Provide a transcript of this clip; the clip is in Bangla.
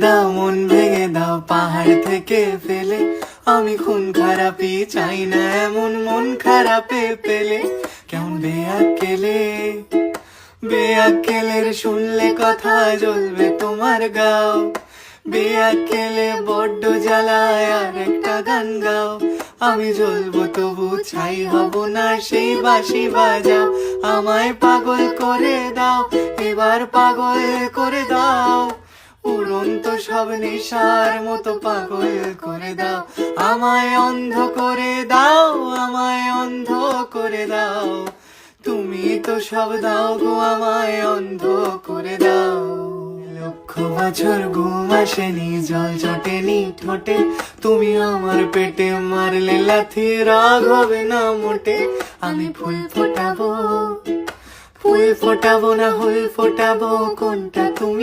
দাও, মন ভেঙে দাও পাহাড় থেকে ফেলে। আমি খুন খারাপি চাই না এমন মন খারাপে পেলে। কেমন বেয়াক্কেলে, বেয়াক্কেলের শুনলে কথা জ্বলবে তোমার গাও। বেয়াক্কেলে বড্ড জ্বালায় আর একটা গান গাও। আমি জ্বলবো তবু ছাই হব না, সেই বাঁশি বাজাও। আমায় পাগল করে দাও, এবার পাগল করে দাও। উড়ন্ত সব নেশার মতো পাগল করে দাও। আমায় অন্ধ করে দাও, আমায় অন্ধ করে দাও। তুমি তো সব দাও গো, আমায় অন্ধ করে দাও। লক্ষ বছর ঘুম আসেনি, জল জটেনি ঠোঁটে। তুমি আমার পেটে মারলে লাথি, রাগ হবে না মোটে। আমি ফুল ফোটাবো, ফুল ফোটাবো না হুল ফোটাবো, কোনটা তুমি